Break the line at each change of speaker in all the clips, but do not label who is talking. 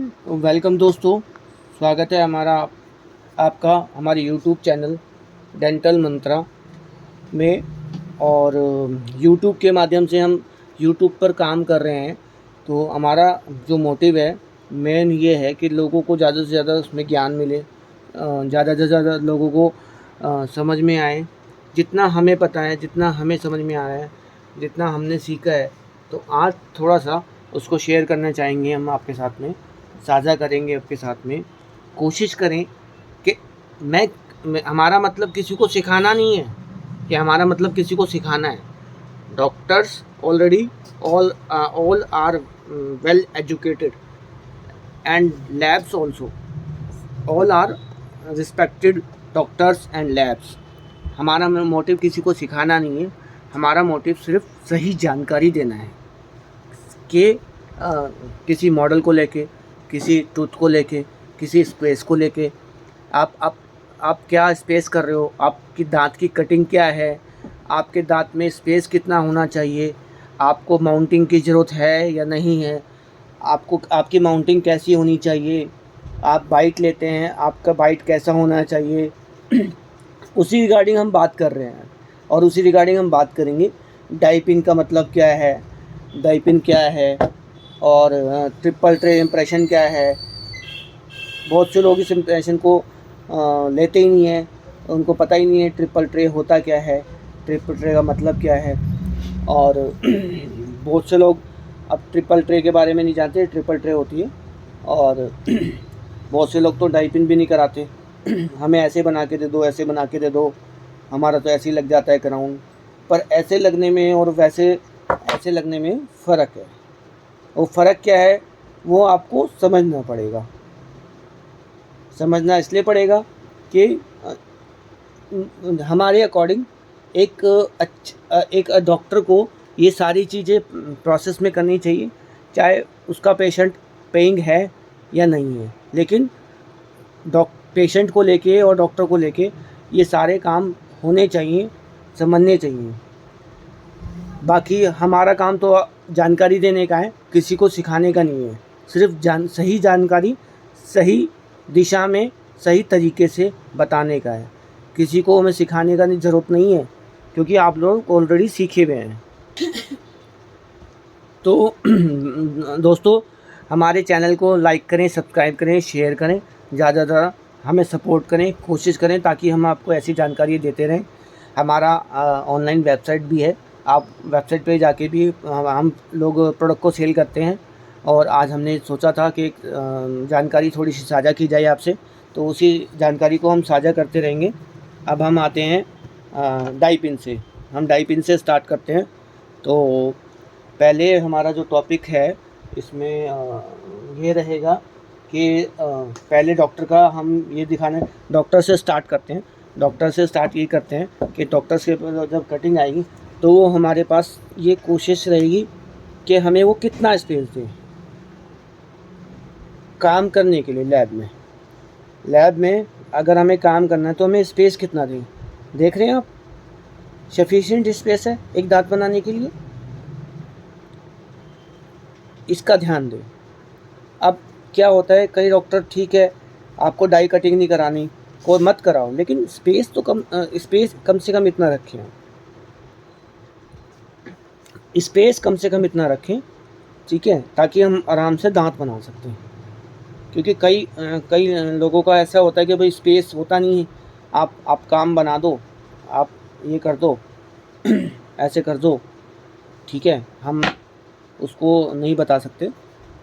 Welcome दोस्तों, स्वागत है आपका हमारे यूट्यूब चैनल डेंटल मंत्रा में। और यूट्यूब के माध्यम से हम यूट्यूब पर काम कर रहे हैं। तो हमारा जो मोटिव है मेन ये है कि लोगों को ज़्यादा से ज़्यादा उसमें ज्ञान मिले, ज़्यादा से ज़्यादा लोगों को समझ में आए। जितना हमें पता है, जितना हमें समझ में आया है, जितना हमने सीखा है, तो आज थोड़ा सा उसको शेयर करना चाहेंगे, हम आपके साथ में साझा करेंगे आपके साथ में। कोशिश करें कि हमारा मतलब किसी को सिखाना नहीं है, कि हमारा मतलब किसी को सिखाना है। Doctors already all are well educated, and labs also all are respected doctors and labs। हमारा मोटिव किसी को सिखाना नहीं है, हमारा मोटिव सिर्फ सही जानकारी देना है कि किसी मॉडल को लेके, किसी टूथ को लेके, किसी स्पेस को लेके, आप क्या स्पेस कर रहे हो, आपकी दांत की कटिंग क्या है, आपके दांत में स्पेस कितना होना चाहिए, आपको माउंटिंग की ज़रूरत है या नहीं है, आपकी माउंटिंग कैसी होनी चाहिए, आप बाइट लेते हैं, आपका बाइट कैसा होना चाहिए। उसी रिगार्डिंग हम बात कर रहे हैं, और उसी रिगार्डिंग हम बात करेंगे डाइपिन का मतलब क्या है, डाइपिन क्या है, और ट्रिपल ट्रे इम्प्रेशन क्या है। बहुत से लोग इस इम्प्रेशन को लेते ही नहीं हैं, उनको पता ही नहीं है ट्रिपल ट्रे होता क्या है, ट्रिपल ट्रे का मतलब क्या है। और बहुत से लोग अब ट्रिपल ट्रे के बारे में नहीं जानते, ट्रिपल ट्रे होती है। और बहुत से लोग तो डाइपिन भी नहीं कराते। हमें ऐसे बना के दे दो, ऐसे बना के दे दो, हमारा तो ऐसे ही लग जाता है क्राउन। पर ऐसे लगने में और वैसे ऐसे लगने में फ़र्क है। वो फ़र्क क्या है, वो आपको समझना पड़ेगा। समझना इसलिए पड़ेगा कि हमारे अकॉर्डिंग एक डॉक्टर को ये सारी चीज़ें प्रोसेस में करनी चाहिए, चाहे उसका पेशेंट पेइंग है या नहीं है। लेकिन पेशेंट को लेके और डॉक्टर को लेके ये सारे काम होने चाहिए, समझने चाहिए। बाकी हमारा काम तो जानकारी देने का है, किसी को सिखाने का नहीं है। सिर्फ सही जानकारी सही दिशा में सही तरीके से बताने का है। किसी को हमें सिखाने का ज़रूरत नहीं है, क्योंकि आप लोग ऑलरेडी सीखे हुए हैं। तो दोस्तों, हमारे चैनल को लाइक करें, सब्सक्राइब करें, शेयर करें, ज़्यादा से ज़्यादा हमें सपोर्ट करें, कोशिश करें ताकि हम आपको ऐसी जानकारी देते रहें। हमारा ऑनलाइन वेबसाइट भी है, आप वेबसाइट पे जाके भी हम लोग प्रोडक्ट को सेल करते हैं। और आज हमने सोचा था कि जानकारी थोड़ी सी साझा की जाए आपसे, तो उसी जानकारी को हम साझा करते रहेंगे। अब हम आते हैं डाइपिन से, हम डाइपिन से स्टार्ट करते हैं। तो पहले हमारा जो टॉपिक है इसमें ये रहेगा कि पहले डॉक्टर का हम ये दिखाना है। डॉक्टर से स्टार्ट करते हैं। डॉक्टर से स्टार्ट ये करते हैं कि डॉक्टर से जब कटिंग आएगी तो वो हमारे पास ये कोशिश रहेगी कि हमें वो कितना स्पेस दें काम करने के लिए। लैब में अगर हमें काम करना है तो हमें स्पेस कितना दें। देख रहे हैं आप, सफिशिएंट स्पेस है एक दांत बनाने के लिए, इसका ध्यान दें। अब क्या होता है, कई डॉक्टर ठीक है आपको डाई कटिंग नहीं करानी, कोई मत कराओ, लेकिन स्पेस तो स्पेस कम से कम इतना रखें, स्पेस कम से कम इतना रखें, ठीक है, ताकि हम आराम से दांत बना सकते हैं। क्योंकि कई लोगों का ऐसा होता है कि भाई स्पेस होता नहीं है, आप काम बना दो, आप ये कर दो, ऐसे कर दो, ठीक है, हम उसको नहीं बता सकते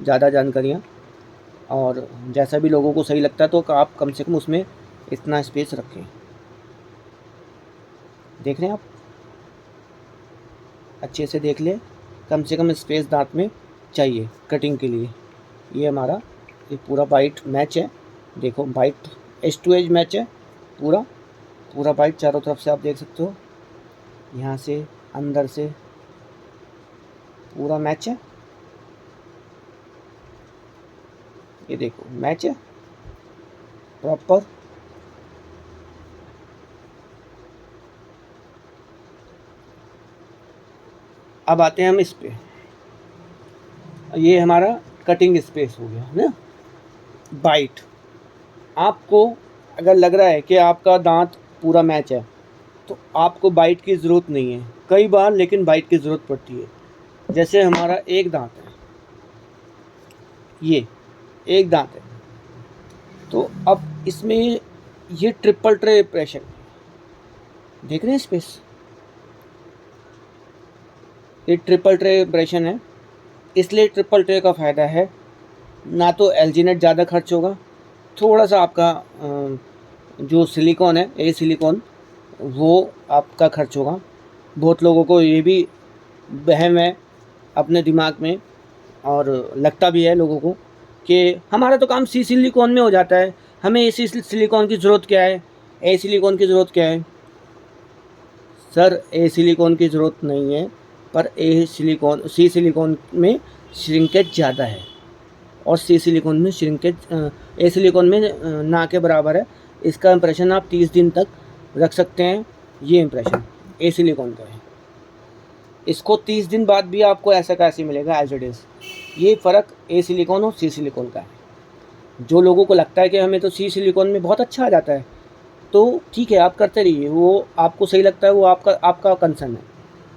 ज़्यादा जानकारियाँ। और जैसा भी लोगों को सही लगता है तो आप कम से कम उसमें इतना स्पेस रखें। देख रहे हैं आप, अच्छे से देख लें, कम से कम स्पेस दांत में चाहिए कटिंग के लिए। ये हमारा ये पूरा बाइट मैच है। देखो bite edge to edge match है, पूरा पूरा बाइट चारों तरफ से आप देख सकते हो, यहाँ से अंदर से पूरा मैच है। ये देखो मैच है प्रॉपर। अब आते हैं हम इस पे, ये हमारा कटिंग स्पेस हो गया है ना। बाइट। आपको अगर लग रहा है कि आपका दांत पूरा मैच है तो आपको बाइट की ज़रूरत नहीं है कई बार, लेकिन बाइट की ज़रूरत पड़ती है। जैसे हमारा एक दांत है, ये एक दांत है, तो अब इसमें ये ट्रिपल ट्रे ऑपरेशन देख रहे हैं स्पेस, ये ट्रिपल ट्रे ऑपरेशन है। इसलिए ट्रिपल ट्रे का फ़ायदा है, ना तो एलजीनेट ज़्यादा खर्च होगा, थोड़ा सा आपका जो सिलिकॉन है, ए सिलिकॉन, वो आपका खर्च होगा। बहुत लोगों को ये भी वहम है अपने दिमाग में, और लगता भी है लोगों को कि हमारा तो काम सी सिलिकॉन में हो जाता है, हमें ए सिलिकॉन की ज़रूरत क्या है, ए सिलिकॉन की ज़रूरत क्या है। सर, ए सिलिकॉन की ज़रूरत नहीं है, पर सी सिलिकॉन में श्रिंकेज ज़्यादा है, और सी सिलिकॉन में श्रिंकेज ए सिलिकॉन में ना के बराबर है। इसका इम्प्रेशन आप 30 दिन तक रख सकते हैं। ये इम्प्रेशन ए सिलिकॉन का है, इसको 30 दिन बाद भी आपको ऐसा कैसे मिलेगा एज इट इज़। ये फ़र्क ए सिलिकॉन और सी सिलिकॉन का है। जो लोगों को लगता है कि हमें तो सी सिलिकॉन में बहुत अच्छा आ जाता है, तो ठीक है, आप करते रहिए, वो आपको सही लगता है, वो आपका कंसर्न है,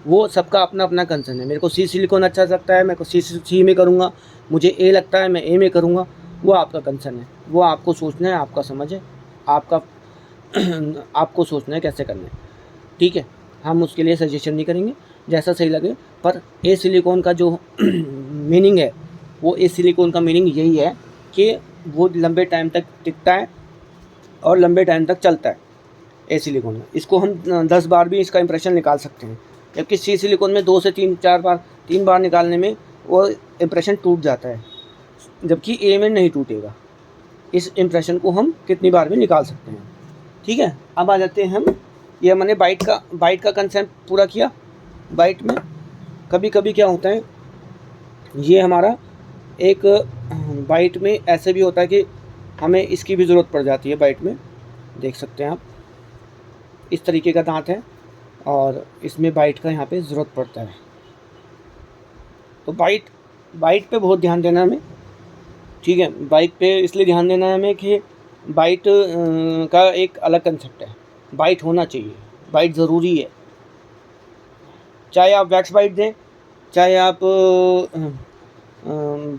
वो सबका अपना अपना कंसर्न है। मेरे को सी सिलिकॉन अच्छा लगता है, मेरे को सी में करूँगा, मुझे ए लगता है मैं ए में करूँगा, वो आपका कंसर्न है, वो आपको सोचना है, आपका समझ है, आपका आपको सोचना है कैसे करना है, ठीक है। हम उसके लिए सजेशन नहीं करेंगे, जैसा सही लगे। पर ए सिलिकॉन का जो मीनिंग है, वो ए सिलिकॉन का मीनिंग यही है कि वो लंबे टाइम तक टिकता है और लंबे टाइम तक चलता है ए सिलिकॉन में। इसको हम 10 बार भी इसका इंप्रेशन निकाल सकते हैं, जबकि सी सिलिकॉन में 2 से 3 बार निकालने में वो इंप्रेशन टूट जाता है, जबकि ए में नहीं टूटेगा। इस इंप्रेशन को हम कितनी बार भी निकाल सकते हैं, ठीक है। अब आ जाते हैं हम, ये मैंने बाइट का कंसेप्ट पूरा किया। बाइट में कभी कभी क्या होता है, ये हमारा एक बाइट में ऐसे भी होता है कि हमें इसकी भी ज़रूरत पड़ जाती है। बाइट में देख सकते हैं आप, इस तरीके का दांत है और इसमें बाइट का यहाँ पे ज़रूरत पड़ता है। तो बाइट पे बहुत ध्यान देना है हमें, ठीक है। बाइट पे इसलिए ध्यान देना है हमें कि बाइट का एक अलग कंसेप्ट है। बाइट होना चाहिए, बाइट ज़रूरी है। चाहे आप वैक्स बाइट दें, चाहे आप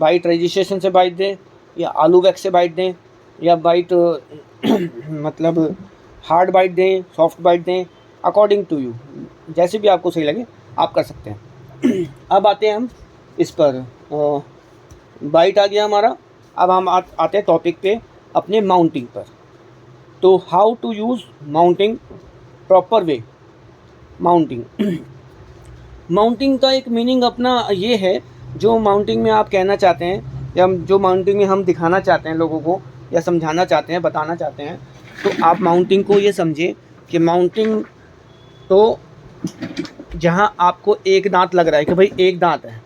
बाइट रजिस्ट्रेशन से बाइट दें, या आलू वैक्स से बाइट दें, या बाइट मतलब हार्ड बाइट दें, सॉफ्ट बाइट दें, अकॉर्डिंग टू यू, जैसे भी आपको सही लगे आप कर सकते हैं। अब आते हैं हम इस पर, बाइट आ गया हमारा। अब हम आते हैं टॉपिक पे, अपने माउंटिंग पर। तो how to use mounting proper way. Mounting का एक मीनिंग अपना ये है, जो माउंटिंग में आप कहना चाहते हैं, या जो माउंटिंग में हम दिखाना चाहते हैं लोगों को, या समझाना चाहते हैं, बताना चाहते हैं, तो आप माउंटिंग को ये समझिए कि माउंटिंग तो जहाँ आपको एक दांत लग रहा है कि भाई एक दांत है,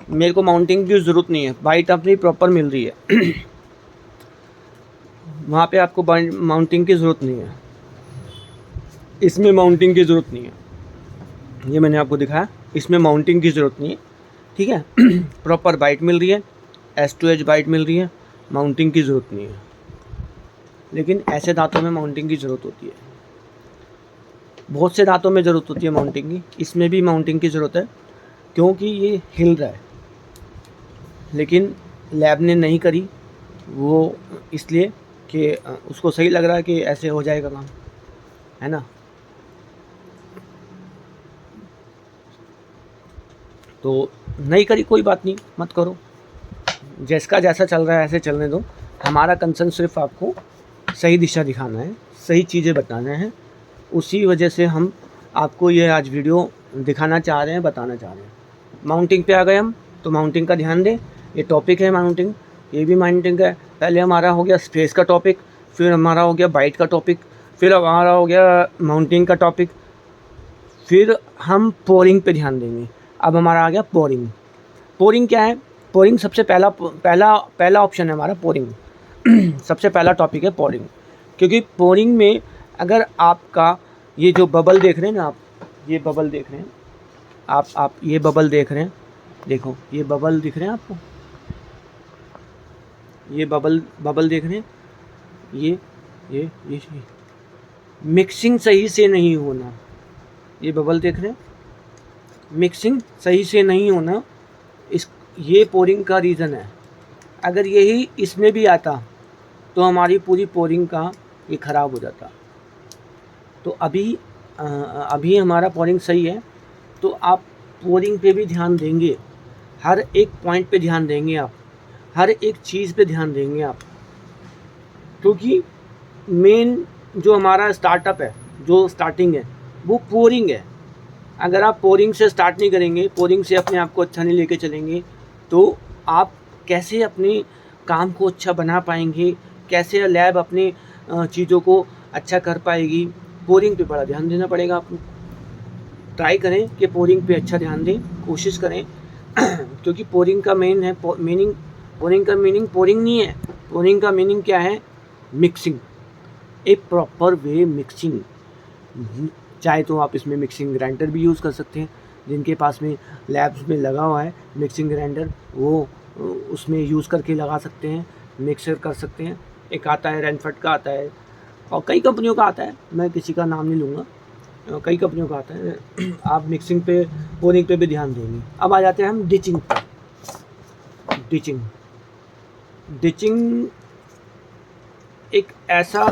मेरे को माउंटिंग की ज़रूरत नहीं है, बाइट अपनी प्रॉपर मिल रही है, वहाँ पे आपको माउंटिंग की ज़रूरत नहीं है, इसमें माउंटिंग की ज़रूरत नहीं है। ये मैंने आपको दिखाया, इसमें माउंटिंग की ज़रूरत नहीं है, ठीक है। प्रॉपर बाइट मिल रही है, S2H बाइट मिल रही है, माउंटिंग की ज़रूरत नहीं है। लेकिन ऐसे दांतों में माउंटिंग की ज़रूरत होती है, बहुत से दांतों में ज़रूरत होती है माउंटिंग की। इसमें भी माउंटिंग की ज़रूरत है, क्योंकि ये हिल रहा है, लेकिन लैब ने नहीं करी, वो इसलिए कि उसको सही लग रहा है कि ऐसे हो जाएगा काम, है ना। तो नहीं करी, कोई बात नहीं, मत करो, जिसका जैसा चल रहा है ऐसे चलने दो। हमारा कंसर्न सिर्फ आपको सही दिशा दिखाना है, सही चीज़ें बताना है। उसी वजह से हम आपको ये आज वीडियो दिखाना चाह रहे हैं, बताना चाह रहे हैं। माउंटिंग पे आ गए हम, तो माउंटिंग का ध्यान दें। ये टॉपिक है माउंटिंग, ये भी माउंटिंग है। पहले हमारा हो गया स्पेस का टॉपिक, फिर हमारा हो गया बाइट का टॉपिक, फिर हमारा हो गया माउंटिंग का टॉपिक, फिर हम पोरिंग पे ध्यान देंगे। अब हमारा आ गया पोरिंग। पोरिंग क्या है? पोरिंग सबसे पहला ऑप्शन है हमारा, पोरिंग। सबसे पहला टॉपिक है पोरिंग, क्योंकि पोरिंग में अगर आपका ये जो बबल देख रहे हैं ना, आप ये बबल देख रहे हैं, आप ये बबल देख रहे हैं, देखो ये बबल दिख रहे हैं आपको, ये बबल बबल देख रहे हैं, ये मिक्सिंग सही से नहीं होना, ये बबल देख रहे हैं, मिक्सिंग सही से नहीं होना, ये पोरिंग का रीज़न है। अगर यही इसमें भी आता तो हमारी पूरी पोरिंग का ये ख़राब हो जाता। तो अभी हमारा पोरिंग सही है, तो आप पोरिंग पे भी ध्यान देंगे, हर एक पॉइंट पे ध्यान देंगे आप, हर एक चीज़ पे ध्यान देंगे आप, क्योंकि मेन जो हमारा स्टार्टअप है, जो स्टार्टिंग है, वो पोरिंग है। अगर आप पोरिंग से स्टार्ट नहीं करेंगे, पोरिंग से अपने आप को अच्छा नहीं लेके चलेंगे, तो आप कैसे अपने काम को अच्छा बना पाएंगे, कैसे लैब अपनी चीज़ों को अच्छा कर पाएगी। पोरिंग पे बड़ा ध्यान देना पड़ेगा आपको। ट्राई करें कि पोरिंग पे अच्छा ध्यान दें, कोशिश करें क्योंकि पोरिंग का मेन है मीनिंग, पोरिंग का मीनिंग पोरिंग नहीं है, पोरिंग का मीनिंग क्या है, मिक्सिंग, ए प्रॉपर वे मिक्सिंग। चाहे तो आप इसमें मिक्सिंग ग्राइंडर भी यूज़ कर सकते हैं, जिनके पास में लैब्स में लगा हुआ है मिक्सिंग ग्राइंडर, वो उसमें यूज़ करके लगा सकते हैं, मिक्सर कर सकते हैं। एक आता है रैनफर्ड का आता है, और कई कंपनियों का आता है, मैं किसी का नाम नहीं लूँगा, कई कंपनियों का आता है। आप मिक्सिंग पे, पोरिंग पे भी ध्यान देंगे। अब आ जाते हैं हम डिचिंग पर। डिचिंग एक ऐसा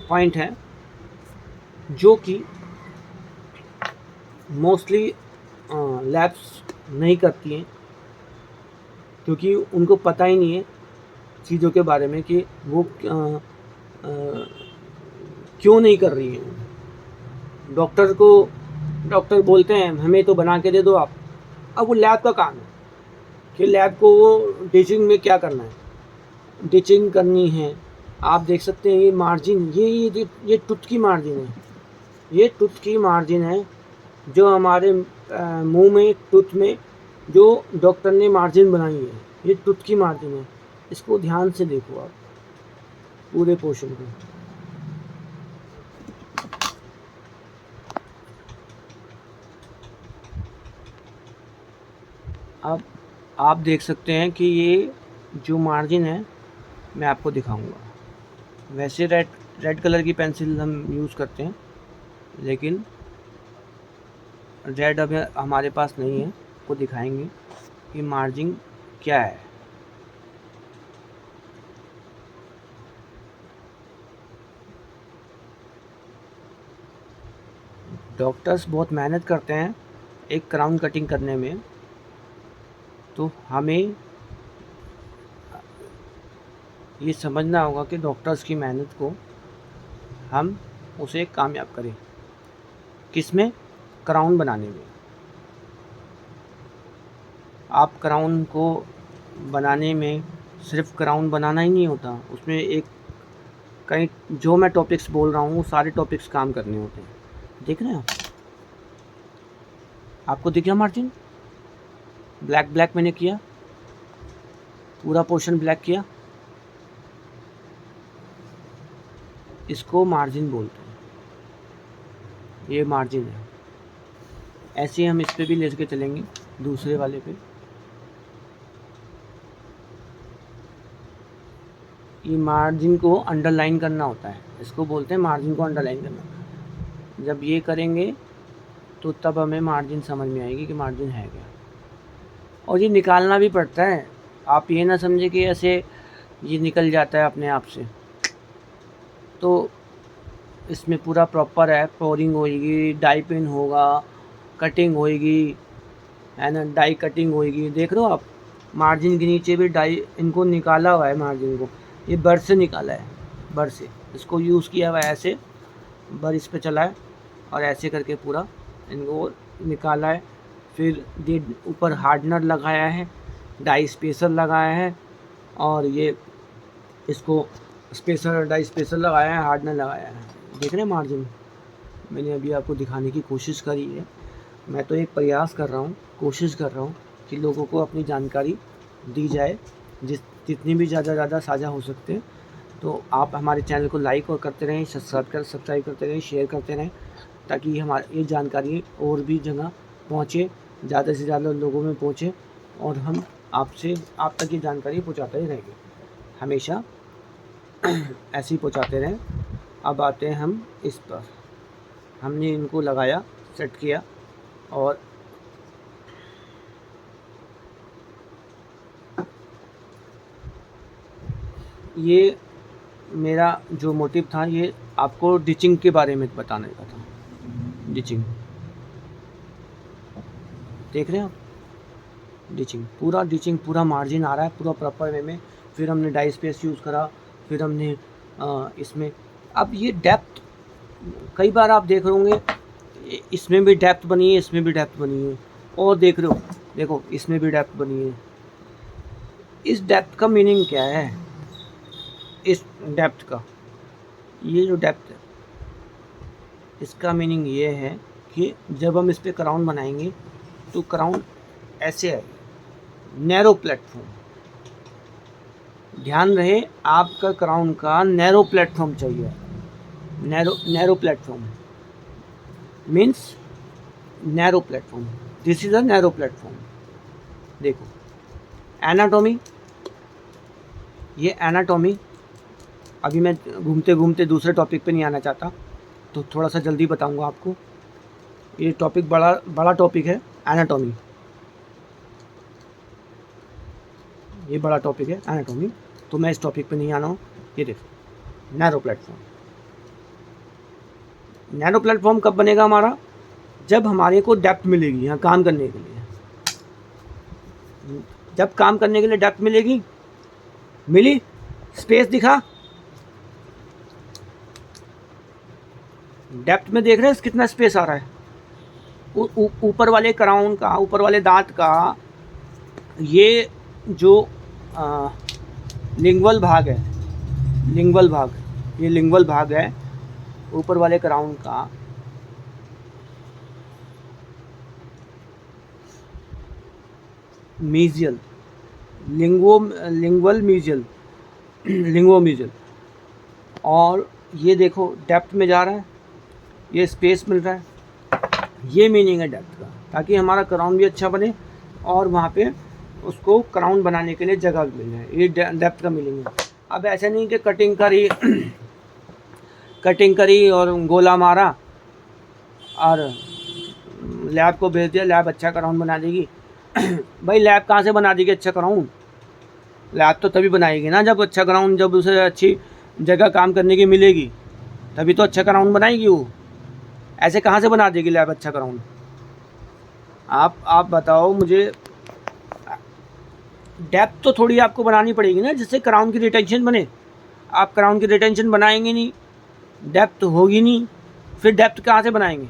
पॉइंट है जो कि मोस्टली लैब्स नहीं करती हैं, क्योंकि उनको पता ही नहीं है चीज़ों के बारे में कि वो क्यों नहीं कर रही हैं। डॉक्टर बोलते हैं हमें तो बना के दे दो आप। अब वो लैब का काम है कि लैब को वो डिचिंग में क्या करना है, डिचिंग करनी है। आप देख सकते हैं ये मार्जिन, ये टूथ की मार्जिन है, ये टूथ की मार्जिन है जो हमारे मुंह में, टूथ में जो डॉक्टर ने मार्जिन बनाई है, ये टूथ की मार्जिन है। इसको ध्यान से देखो आप, पूरे पोर्शन को। अब आप देख सकते हैं कि ये जो मार्जिन है, मैं आपको दिखाऊंगा। वैसे रेड कलर की पेंसिल हम यूज़ करते हैं, लेकिन रेड अब हमारे पास नहीं है, आपको दिखाएंगे कि मार्जिन क्या है। डॉक्टर्स बहुत मेहनत करते हैं एक क्राउन कटिंग करने में, तो हमें ये समझना होगा कि डॉक्टर्स की मेहनत को हम उसे कामयाब करें। किसमें? क्राउन बनाने में। आप क्राउन को बनाने में सिर्फ क्राउन बनाना ही नहीं होता, उसमें एक कई जो मैं टॉपिक्स बोल रहा हूँ वो सारे टॉपिक्स काम करने होते हैं। देख रहे हैं आप? आपको दिख गया मार्जिन? ब्लैक मैंने किया, पूरा पोर्शन ब्लैक किया, इसको मार्जिन बोलते हैं, ये मार्जिन है। ऐसे हम इस पे भी ले के चलेंगे, दूसरे वाले पे। ये मार्जिन को अंडरलाइन करना होता है, इसको बोलते हैं मार्जिन को अंडरलाइन करना। जब ये करेंगे तो तब हमें मार्जिन समझ में आएगी कि मार्जिन है क्या, और ये निकालना भी पड़ता है। आप ये ना समझे कि ऐसे ये निकल जाता है अपने आप से, तो इसमें पूरा प्रॉपर है, पोरिंग होएगी, डाई पिन होगा, कटिंग होएगी, है ना, डाई कटिंग होएगी। देख रहे हो आप, मार्जिन के नीचे भी डाई इनको निकाला हुआ है, मार्जिन को ये बर से निकाला है, बर से इसको यूज़ किया हुआ है, ऐसे बर इस पे चला है और ऐसे करके पूरा इनको निकाला है। फिर ये ऊपर हार्डनर लगाया है, डाई स्पेसर लगाया है, और ये इसको स्पेसर, डाई स्पेसर लगाया है, हार्डनर लगाया है। देख रहे हैं मार्जिन, मैंने अभी आपको दिखाने की कोशिश करी है। मैं तो एक प्रयास कर रहा हूँ, कोशिश कर रहा हूँ कि लोगों को अपनी जानकारी दी जाए, जितनी भी ज़्यादा साझा हो सकते हैं। तो आप हमारे चैनल को लाइक और करते रहें, सब्सक्राइब करते रहें, शेयर करते रहें, ताकि हमारी ये जानकारी और भी जगह पहुँचे, ज़्यादा से ज़्यादा लोगों में पहुँचे, और हम आप तक ये जानकारी पहुँचाते ही रहेंगे। हमेशा ऐसे ही पहुँचाते रहें। अब आते हैं हम इस पर, हमने इनको लगाया, सेट किया, और ये मेरा जो मोटिव था ये आपको डिचिंग के बारे में बताने का था। डिचिंग देख रहे हैं आप, डिचिंग पूरा मार्जिन आ रहा है पूरा प्रॉपर वे में। फिर हमने डाई स्पेस यूज़ करा, फिर हमने इसमें अब ये डेप्थ, कई बार आप देख रहे होंगे इसमें भी डेप्थ बनी है, इसमें भी डेप्थ बनी है, और देख रहे हो, देखो इसमें भी डेप्थ बनी है। इस डेप्थ का मीनिंग क्या है? इस डेप्थ का, ये जो डेप्थ है इसका मीनिंग ये है कि जब हम इस पर क्राउन बनाएंगे तो क्राउन ऐसे है, नैरो प्लेटफॉर्म। ध्यान रहे आपका क्राउन का नैरो प्लेटफॉर्म चाहिए। Narrow platform means narrow platform, this is a narrow platform. देखो एनाटॉमी, ये एनाटॉमी, अभी मैं घूमते घूमते दूसरे टॉपिक पे नहीं आना चाहता तो थोड़ा सा जल्दी बताऊंगा आपको। ये टॉपिक बड़ा टॉपिक है, एनाटॉमी, ये बड़ा टॉपिक है एनाटॉमी, तो मैं इस टॉपिक पे नहीं आना हूँ। ये देखो नैरो प्लेटफॉर्म, नैरो प्लेटफॉर्म कब बनेगा हमारा? जब हमारे को डेप्थ मिलेगी यहाँ काम करने के लिए। जब काम करने के लिए डेप्थ मिलेगी, मिली, स्पेस दिखा, डेप्थ में देख रहे हैं कितना स्पेस आ रहा है। ऊपर वाले क्राउन का, ऊपर वाले दांत का ये जो लिंगवल भाग है, लिंगवल भाग, ये लिंगवल भाग है ऊपर वाले क्राउन का, मीजियल, लिंगवल मीजियल, लिंगोमीजियल, और ये देखो डेप्थ में जा रहा है, ये स्पेस मिल रहा है। ये मीनिंग है डेप्थ का, ताकि हमारा क्राउन भी अच्छा बने और वहाँ पे उसको क्राउन बनाने के लिए जगह भी मिल जाए। ये डेप्थ का मीनिंग है। अब ऐसा नहीं कि कटिंग करी और गोला मारा और लैब को भेज दिया, लैब अच्छा क्राउन बना देगी। भाई लैब कहाँ से बना देगी अच्छा क्राउन? लैब तो तभी बनाएगी ना जब अच्छा क्राउन, जब उसे अच्छी जगह काम करने की मिलेगी, तभी तो अच्छा क्राउन बनाएगी वो। ऐसे कहाँ से बना देगी लैब अच्छा क्राउन? आप बताओ मुझे। डेप्थ तो थोड़ी आपको बनानी पड़ेगी ना, जिससे क्राउन की रिटेंशन बने। आप क्राउन की रिटेंशन बनाएंगे नहीं, डेप्थ होगी नहीं, फिर डेप्थ कहाँ से बनाएंगे?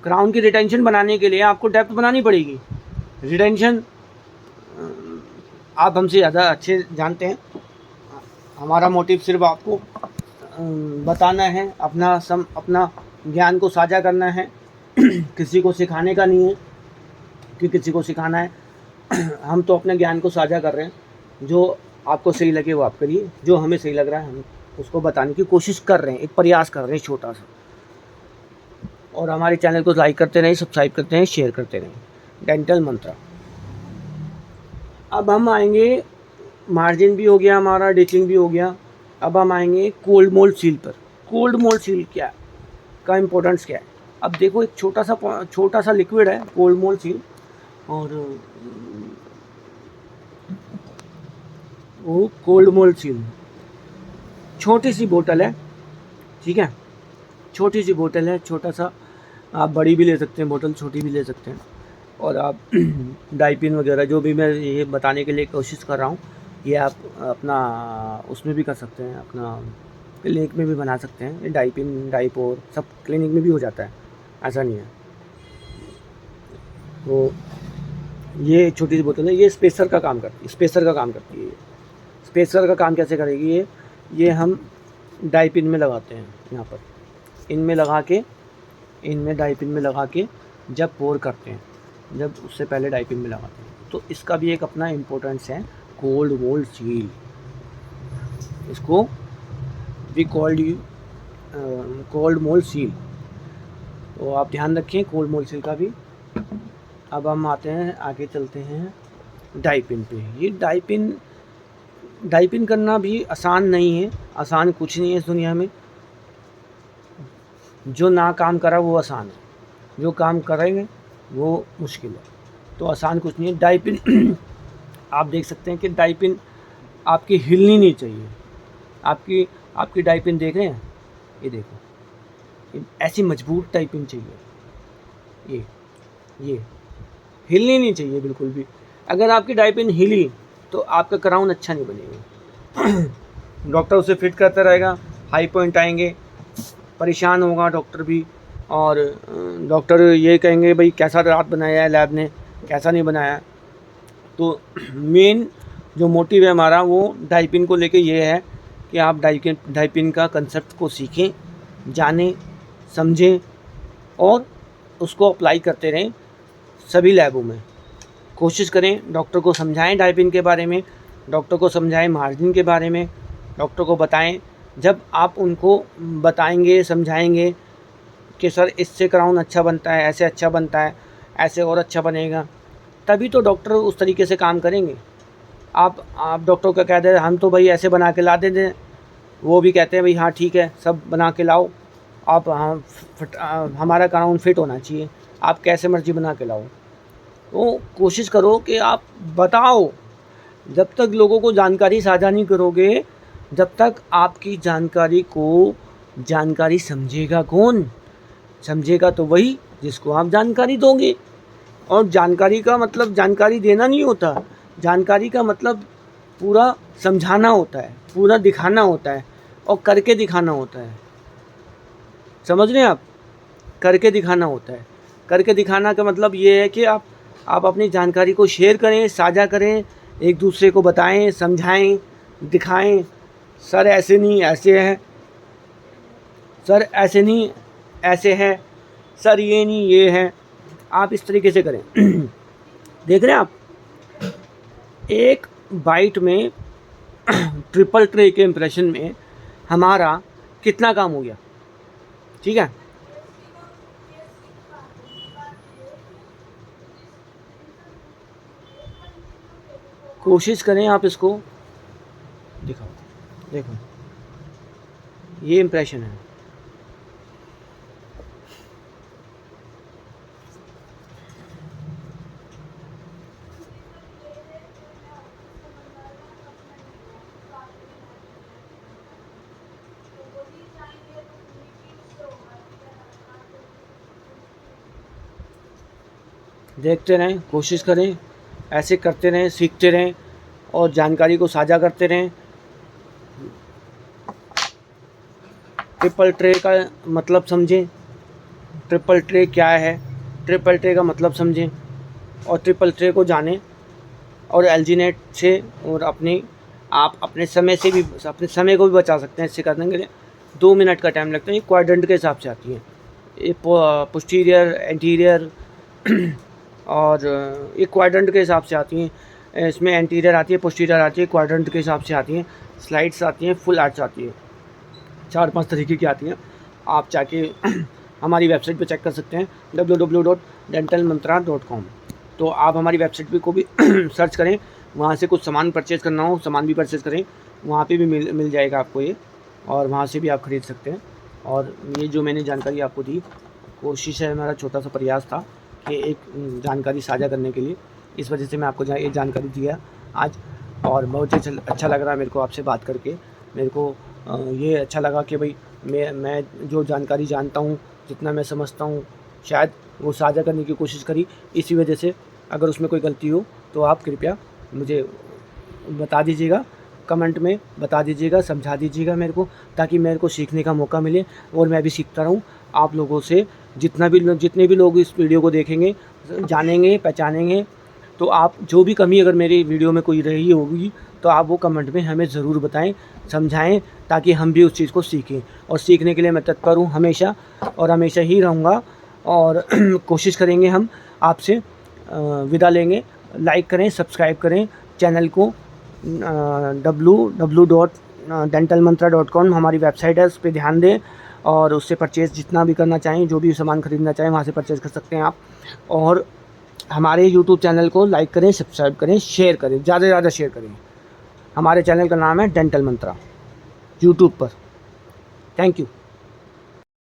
क्राउन की रिटेंशन बनाने के लिए आपको डेप्थ बनानी पड़ेगी। रिटेंशन आप हमसे ज़्यादा अच्छे जानते हैं। हमारा मोटिव सिर्फ आपको बताना है, अपना ज्ञान को साझा करना है। किसी को सिखाने का नहीं है कि किसी को सिखाना है। हम तो अपने ज्ञान को साझा कर रहे हैं। जो आपको सही लगे वो आप करिए, जो हमें सही लग रहा है हम उसको बताने की कोशिश कर रहे हैं, एक प्रयास कर रहे हैं छोटा सा। और हमारे चैनल को लाइक करते रहें, सब्सक्राइब करते रहें, शेयर करते रहें। डेंटल मंत्रा। अब हम आएंगे, मार्जिन भी हो गया हमारा, डिचिंग भी हो गया। अब हम आएंगे कोल्ड मोल्ड सील पर। कोल्ड मोल्ड सील क्या है, का इम्पोर्टेंस क्या है? अब देखो एक छोटा सा लिक्विड है कोल्ड मोल्ड सील, और वो कोल्ड मोल्ड सील छोटी सी बोतल है, ठीक है, छोटी सी बोतल है, छोटा सा। आप बड़ी भी ले सकते हैं बोतल, छोटी भी ले सकते हैं। और आप डाइपिन वगैरह जो भी मैं ये बताने के लिए कोशिश कर रहा हूँ, ये आप अपना उसमें भी कर सकते हैं, अपना क्लिनिक में भी बना सकते हैं। डाइपिन, डाइपोर सब क्लिनिक में भी हो जाता है, ऐसा नहीं है। तो ये छोटी सी बोतल है, ये स्पेसर का काम करती है। स्पेसर का काम कैसे करेगी? ये हम डाइपिन में लगाते हैं, यहाँ पर इनमें डाइपिन में लगा के जब पोर करते हैं, जब उससे पहले डाइपिन में लगाते हैं, तो इसका भी एक अपना इम्पोर्टेंस है। कोल्ड मोल्ड सील, इसको we called cold mould seal, तो आप ध्यान रखें कोल्ड मोल्ड सील का भी। अब हम आते हैं, आगे चलते हैं डाइपिन पे। ये डाइपिन डाइपिंग करना भी आसान नहीं है, आसान कुछ नहीं है इस दुनिया में। जो ना काम करा वो आसान है, जो काम करेंगे वो मुश्किल है। तो आसान कुछ नहीं है डाइपिंग। आप देख सकते हैं कि डाइपिंग आपकी हिलनी नहीं चाहिए। आपकी आपकी डाइपिंग देख रहे हैं, ये देखो, ऐसी मजबूत टाइपिंग चाहिए। ये हिलनी नहीं चाहिए बिल्कुल भी। अगर आपकी डाइपिंग हिली तो आपका क्राउन अच्छा नहीं बनेगा। डॉक्टर उसे फिट करता रहेगा, हाई पॉइंट आएंगे, परेशान होगा डॉक्टर भी। और डॉक्टर ये कहेंगे भाई कैसा रात बनाया है लैब ने, कैसा नहीं बनाया। तो मेन जो मोटिव है हमारा वो डाइपिंग को लेके ये है कि आप डाइपिंग का कंसेप्ट को सीखें, जानें, समझें और उसको अप्लाई करते रहें सभी लैबों में। कोशिश करें, डॉक्टर को समझाएं डाइपिंग के बारे में, डॉक्टर को समझाएं मार्जिन के बारे में, डॉक्टर को बताएं। जब आप उनको बताएंगे, समझाएंगे कि सर इससे क्राउन अच्छा बनता है, ऐसे अच्छा बनता है, ऐसे और अच्छा बनेगा, तभी तो डॉक्टर उस तरीके से काम करेंगे। आप डॉक्टर को कह दें हम तो भाई ऐसे बना के ला देते हैं, वो भी कहते हैं भाई हाँ ठीक है सब बना के लाओ, आप हमारा क्राउन फिट होना चाहिए, आप कैसे मर्जी बना के लाओ। तो कोशिश करो कि आप बताओ। जब तक लोगों को जानकारी साझा नहीं करोगे, जब तक आपकी जानकारी समझेगा कौन? समझेगा तो वही जिसको आप जानकारी दोगे। और जानकारी का मतलब जानकारी देना नहीं होता, जानकारी का मतलब पूरा समझाना होता है, पूरा दिखाना होता है और करके दिखाना होता है। समझ रहे हैं आप? करके दिखाना होता है। करके दिखाना का मतलब ये है कि आप अपनी जानकारी को शेयर करें, साझा करें, एक दूसरे को बताएं, समझाएं, दिखाएं। सर ऐसे नहीं ऐसे है, सर ऐसे नहीं ऐसे है, सर ये नहीं ये है, आप इस तरीके से करें। देख रहे हैं आप, एक बाइट में ट्रिपल ट्रे के इम्प्रेशन में हमारा कितना काम हो गया। ठीक है, कोशिश करें आप इसको दिखाओ। देखो ये इम्प्रेशन है, देखते रहें, कोशिश करें, ऐसे करते रहें, सीखते रहें और जानकारी को साझा करते रहें। ट्रिपल ट्रे का मतलब समझें, ट्रिपल ट्रे क्या है, ट्रिपल ट्रे का मतलब समझें और ट्रिपल ट्रे को जानें। और एलजीनेट से और आप अपने समय से भी, अपने समय को भी बचा सकते हैं इससे करने के लिए। 2 मिनट का टाइम लगता है। ये क्वाड्रेंट के हिसाब से आती है, ये पोस्टीरियर, एंटीरियर और ये क्वाड्रेंट के हिसाब से आती हैं। इसमें एंटीरियर आती है, पोस्टीरियर आती है, क्वाड्रेंट के हिसाब से आती हैं। स्लाइड्स आती हैं, फुल आर्ट्स आती है, 4-5 तरीके की आती हैं। आप जाके हमारी वेबसाइट पे चेक कर सकते हैं www.dentalmantra.com। तो आप हमारी वेबसाइट पे को भी सर्च करें, वहाँ से कुछ सामान परचेज़ करना हो, सामान भी परचेज़ करें, वहाँ पे भी मिल जाएगा आपको ये, और वहाँ से भी आप ख़रीद सकते हैं। और ये जो मैंने जानकारी आपको दी, कोशिश है, हमारा छोटा सा प्रयास था कि एक जानकारी साझा करने के लिए, इस वजह से मैं आपको ये जानकारी दिया आज। और बहुत अच्छा लग रहा है मेरे को आपसे बात करके। मेरे को ये अच्छा लगा कि भाई मैं जो जानकारी जानता हूँ, जितना मैं समझता हूँ, शायद वो साझा करने की कोशिश करी। इसी वजह से अगर उसमें कोई गलती हो तो आप कृपया मुझे बता दीजिएगा, कमेंट में बता दीजिएगा, समझा दीजिएगा मेरे को, ताकि मेरे को सीखने का मौका मिले और मैं भी सीखता रहूँ आप लोगों से। जितने भी लोग इस वीडियो को देखेंगे, जानेंगे, पहचानेंगे, तो आप जो भी कमी अगर मेरी वीडियो में कोई रही होगी तो आप वो कमेंट में हमें ज़रूर बताएं, समझाएं, ताकि हम भी उस चीज़ को सीखें। और सीखने के लिए मैं तत्पर हूँ हमेशा, और हमेशा ही रहूँगा। और कोशिश करेंगे हम आपसे विदा लेंगे। लाइक करें, सब्सक्राइब करें चैनल को। www.dentalmantra.com हमारी वेबसाइट है, उस पर ध्यान दें और उससे परचेज़ जितना भी करना चाहें, जो भी सामान ख़रीदना चाहें, वहाँ से परचेज़ कर सकते हैं आप। और हमारे YouTube चैनल को लाइक करें, सब्सक्राइब करें, शेयर करें, ज़्यादा से ज़्यादा शेयर करें। हमारे चैनल का नाम है डेंटल मंत्रा यूट्यूब पर। Thank you.